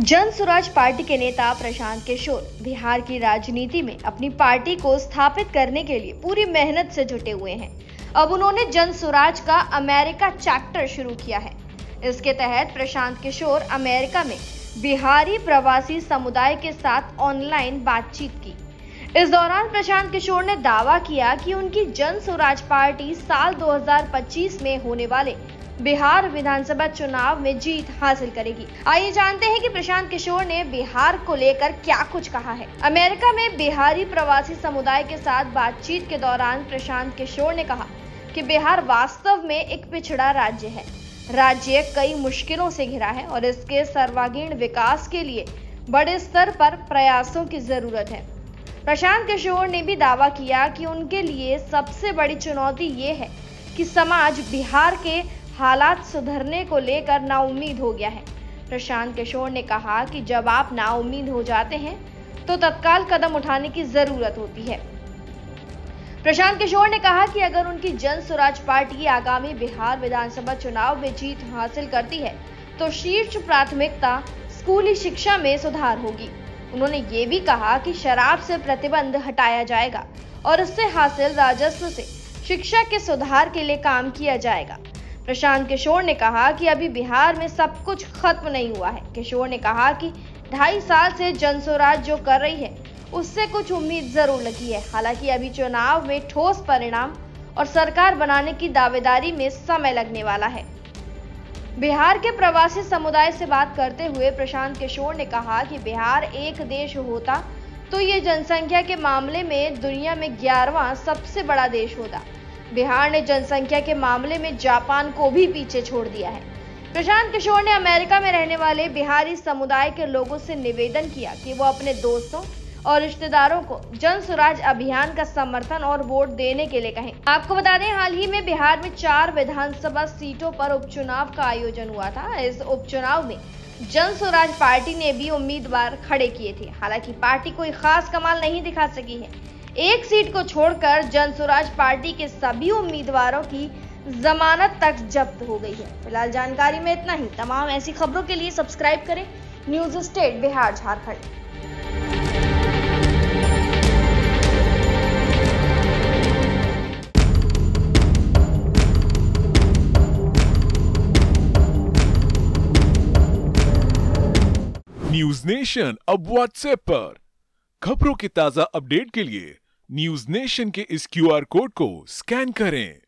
जन स्वराज पार्टी के नेता प्रशांत किशोर बिहार की राजनीति में अपनी पार्टी को स्थापित करने के लिए पूरी मेहनत से जुटे हुए हैं। अब उन्होंने जन स्वराज का अमेरिका चैप्टर शुरू किया है। इसके तहत प्रशांत किशोर अमेरिका में बिहारी प्रवासी समुदाय के साथ ऑनलाइन बातचीत की। इस दौरान प्रशांत किशोर ने दावा किया कि उनकी जन स्वराज पार्टी साल 2025 में होने वाले बिहार विधानसभा चुनाव में जीत हासिल करेगी। आइए जानते हैं कि प्रशांत किशोर ने बिहार को लेकर क्या कुछ कहा है। अमेरिका में बिहारी प्रवासी समुदाय के साथ बातचीत के दौरान प्रशांत किशोर ने कहा कि बिहार वास्तव में एक पिछड़ा राज्य है। राज्य कई मुश्किलों से घिरा है और इसके सर्वांगीण विकास के लिए बड़े स्तर पर प्रयासों की जरूरत है। प्रशांत किशोर ने भी दावा किया कि उनके लिए सबसे बड़ी चुनौती ये है कि समाज बिहार के हालात सुधरने को लेकर नाउम्मीद हो गया है। प्रशांत किशोर ने कहा कि जब आप नाउम्मीद हो जाते हैं तो तत्काल कदम उठाने की जरूरत होती है। प्रशांत किशोर ने कहा कि अगर उनकी जन स्वराज पार्टी आगामी बिहार विधानसभा चुनाव में जीत हासिल करती है तो शीर्ष प्राथमिकता स्कूली शिक्षा में सुधार होगी। उन्होंने ये भी कहा कि शराब से प्रतिबंध हटाया जाएगा और इससे हासिल राजस्व से शिक्षा के सुधार के लिए काम किया जाएगा। प्रशांत किशोर ने कहा कि अभी बिहार में सब कुछ खत्म नहीं हुआ है। किशोर ने कहा कि 2.5 साल से जन स्वराज जो कर रही है उससे कुछ उम्मीद जरूर लगी है। हालांकि अभी चुनाव में ठोस परिणाम और सरकार बनाने की दावेदारी में समय लगने वाला है। बिहार के प्रवासी समुदाय से बात करते हुए प्रशांत किशोर ने कहा कि बिहार एक देश होता तो ये जनसंख्या के मामले में दुनिया में 11वां सबसे बड़ा देश होता। बिहार ने जनसंख्या के मामले में जापान को भी पीछे छोड़ दिया है। प्रशांत किशोर ने अमेरिका में रहने वाले बिहारी समुदाय के लोगों से निवेदन किया कि वो अपने दोस्तों और रिश्तेदारों को जन स्वराज अभियान का समर्थन और वोट देने के लिए कहें। आपको बता दें, हाल ही में बिहार में 4 विधानसभा सीटों पर उपचुनाव का आयोजन हुआ था। इस उपचुनाव में जन स्वराज पार्टी ने भी उम्मीदवार खड़े किए थे। हालांकि पार्टी कोई खास कमाल नहीं दिखा सकी है। एक सीट को छोड़कर जन स्वराज पार्टी के सभी उम्मीदवारों की जमानत तक जब्त हो गई है। फिलहाल जानकारी में इतना ही। तमाम ऐसी खबरों के लिए सब्सक्राइब करें news state Bihar Jharkhand. News nation अब व्हाट्सएप पर खबरों के ताजा अपडेट के लिए न्यूज नेशन के इस QR कोड को स्कैन करें।